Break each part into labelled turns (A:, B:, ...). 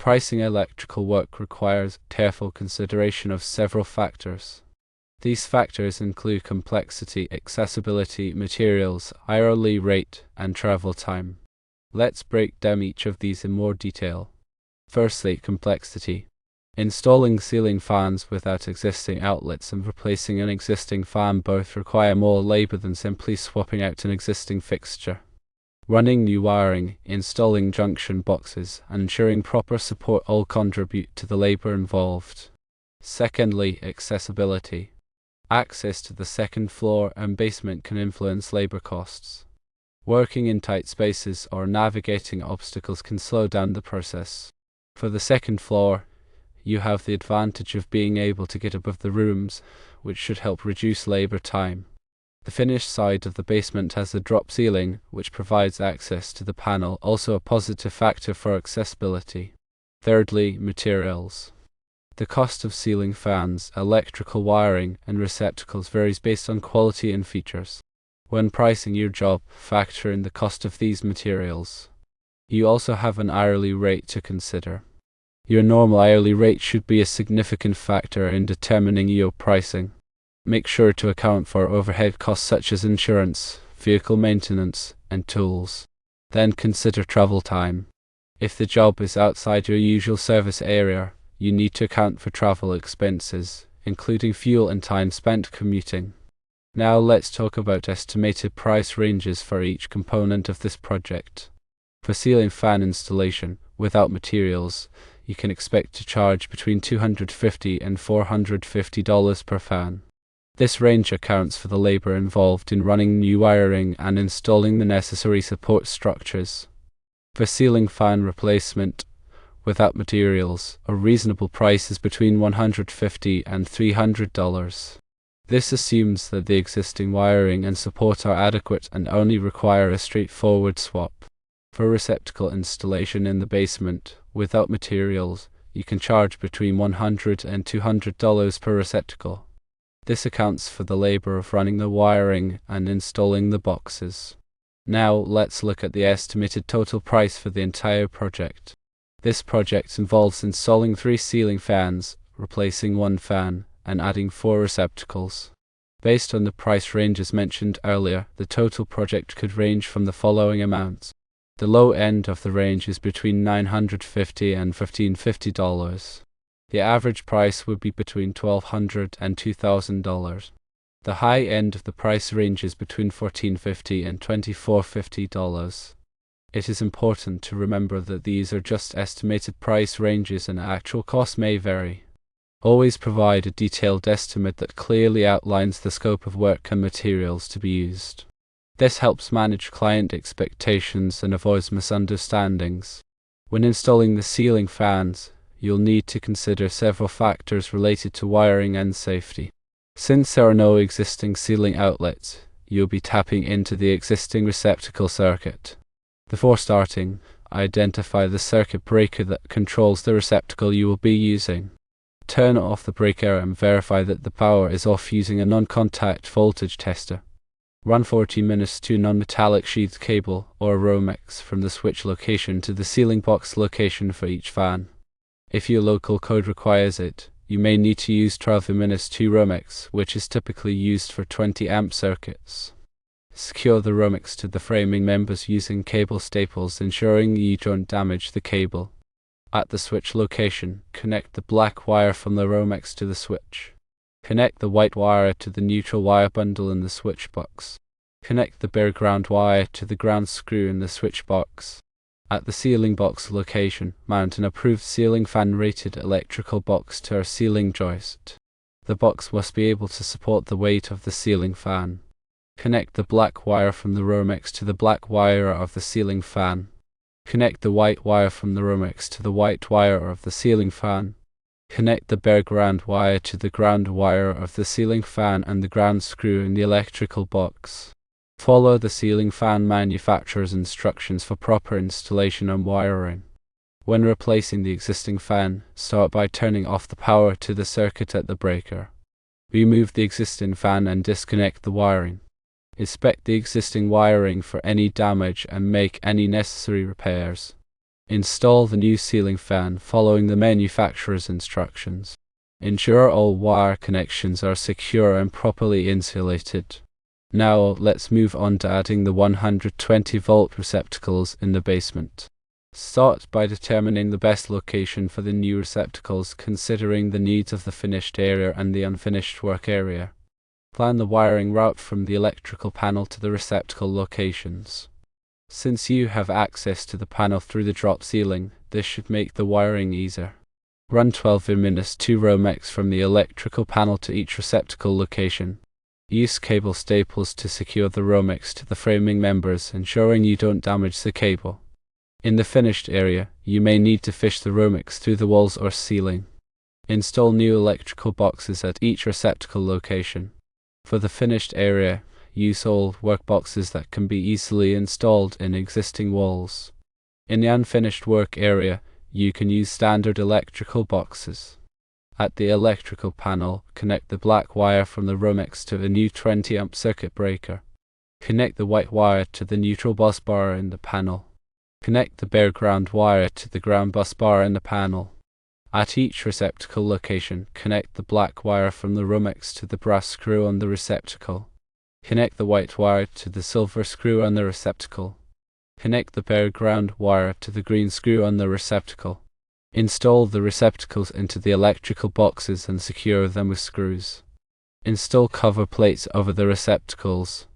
A: Pricing electrical work requires careful consideration of several factors. These factors include complexity, accessibility, materials, hourly rate, and travel time. Let's break down each of these in more detail. Firstly, complexity. Installing ceiling fans without existing outlets and replacing an existing fan both require more labor than simply swapping out an existing fixture. Running new wiring, installing junction boxes, and ensuring proper support all contribute to the labor involved. Secondly, accessibility. Access to the second floor and basement can influence labor costs. Working in tight spaces or navigating obstacles can slow down the process. For the second floor, you have the advantage of being able to get above the rooms, which should help reduce labor time. The finished side of the basement has a drop ceiling, which provides access to the panel, also a positive factor for accessibility. Thirdly, materials. The cost of ceiling fans, electrical wiring, and receptacles varies based on quality and features. When pricing your job, factor in the cost of these materials. You also have an hourly rate to consider. Your normal hourly rate should be a significant factor in determining your pricing. Make sure to account for overhead costs such as insurance, vehicle maintenance, and tools. Then consider travel time. If the job is outside your usual service area, you need to account for travel expenses, including fuel and time spent commuting. Now let's talk about estimated price ranges for each component of this project. For ceiling fan installation, without materials, you can expect to charge between $250 and $450 per fan. This range accounts for the labor involved in running new wiring and installing the necessary support structures. For ceiling fan replacement, without materials, a reasonable price is between $150 and $300. This assumes that the existing wiring and support are adequate and only require a straightforward swap. For receptacle installation in the basement, without materials, you can charge between $100 and $200 per receptacle. This accounts for the labor of running the wiring and installing the boxes. Now let's look at the estimated total price for the entire project. This project involves installing 3 ceiling fans, replacing 1 fan, and adding 4 receptacles. Based on the price ranges mentioned earlier, the total project could range from the following amounts. The low end of the range is between $950 and $1,550. The average price would be between $1,200 and $2,000. The high end of the price range is between $1,450 and $2,450. It is important to remember that these are just estimated price ranges and actual costs may vary. Always provide a detailed estimate that clearly outlines the scope of work and materials to be used. This helps manage client expectations and avoids misunderstandings. When installing the ceiling fans, you'll need to consider several factors related to wiring and safety. Since there are no existing ceiling outlets, you'll be tapping into the existing receptacle circuit. Before starting, identify the circuit breaker that controls the receptacle you will be using. Turn off the breaker and verify that the power is off using a non-contact voltage tester. Run 40 minutes to non-metallic sheathed cable or Romex from the switch location to the ceiling box location for each fan. If your local code requires it, you may need to use 12 minutes to Romex, which is typically used for 20 amp circuits. Secure the Romex to the framing members using cable staples, ensuring you don't damage the cable. At the switch location, connect the black wire from the Romex to the switch. Connect the white wire to the neutral wire bundle in the switch box. Connect the bare ground wire to the ground screw in the switch box. At the ceiling box location, mount an approved ceiling fan rated electrical box to our ceiling joist. The box must be able to support the weight of the ceiling fan. Connect the black wire from the Romex to the black wire of the ceiling fan. Connect the white wire from the Romex to the white wire of the ceiling fan. Connect the bare ground wire to the ground wire of the ceiling fan and the ground screw in the electrical box. Follow the ceiling fan manufacturer's instructions for proper installation and wiring. When replacing the existing fan, start by turning off the power to the circuit at the breaker. Remove the existing fan and disconnect the wiring. Inspect the existing wiring for any damage and make any necessary repairs. Install the new ceiling fan following the manufacturer's instructions. Ensure all wire connections are secure and properly insulated. Now let's move on to adding the 120-volt receptacles in the basement. Start by determining the best location for the new receptacles, considering the needs of the finished area and the unfinished work area. Plan the wiring route from the electrical panel to the receptacle locations. Since you have access to the panel through the drop ceiling, this should make the wiring easier. Run 12V-2 Romex from the electrical panel to each receptacle location. Use cable staples to secure the Romex to the framing members, ensuring you don't damage the cable. In the finished area, you may need to fish the Romex through the walls or ceiling. Install new electrical boxes at each receptacle location. For the finished area, use old work boxes that can be easily installed in existing walls. In the unfinished work area, you can use standard electrical boxes. At the electrical panel, connect the black wire from the Romex to a new 20-amp circuit breaker. Connect the white wire to the neutral bus bar in the panel. Connect the bare ground wire to the ground bus bar in the panel. At each receptacle location, connect the black wire from the Romex to the brass screw on the receptacle. Connect the white wire to the silver screw on the receptacle. Connect the bare ground wire to the green screw on the receptacle. Install the receptacles into the electrical boxes and secure them with screws. Install cover plates over the receptacles.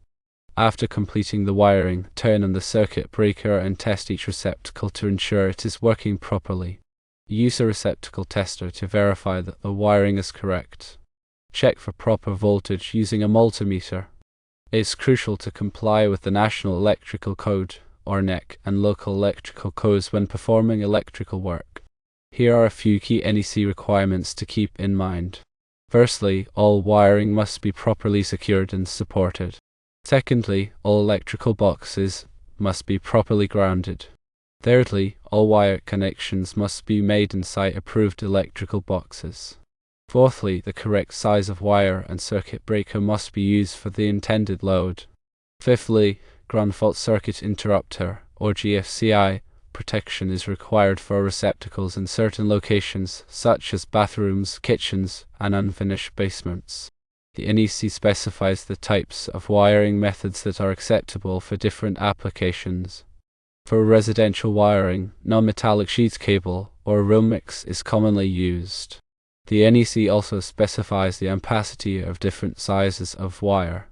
A: After completing the wiring, turn on the circuit breaker and test each receptacle to ensure it is working properly. Use a receptacle tester to verify that the wiring is correct. Check for proper voltage using a multimeter. It's crucial to comply with the National Electrical Code, or NEC, and local electrical codes when performing electrical work. Here are a few key NEC requirements to keep in mind. Firstly, all wiring must be properly secured and supported. Secondly, all electrical boxes must be properly grounded. Thirdly, all wire connections must be made in site-approved electrical boxes. Fourthly, the correct size of wire and circuit breaker must be used for the intended load. Fifthly, ground fault circuit interrupter, or GFCI, protection is required for receptacles in certain locations, such as bathrooms, kitchens, and unfinished basements. The NEC specifies the types of wiring methods that are acceptable for different applications. For residential wiring, non-metallic sheet cable, or Romex, is commonly used. The NEC also specifies the ampacity of different sizes of wire.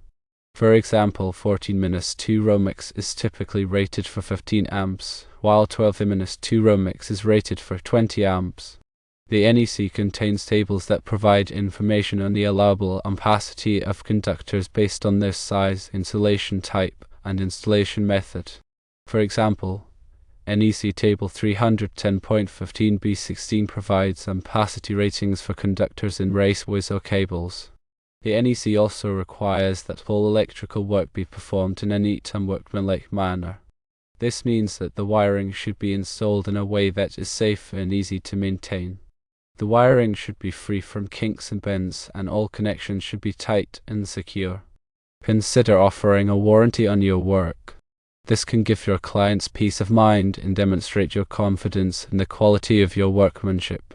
A: For example, 14-2 Romex is typically rated for 15 amps, while 12-2 Romex is rated for 20 amps. The NEC contains tables that provide information on the allowable ampacity of conductors based on their size, insulation type, and installation method. For example, NEC Table 310.15b16 provides ampacity ratings for conductors in raceways or cables. The NEC also requires that all electrical work be performed in a neat and workmanlike manner. This means that the wiring should be installed in a way that is safe and easy to maintain. The wiring should be free from kinks and bends, and all connections should be tight and secure. Consider offering a warranty on your work. This can give your clients peace of mind and demonstrate your confidence in the quality of your workmanship.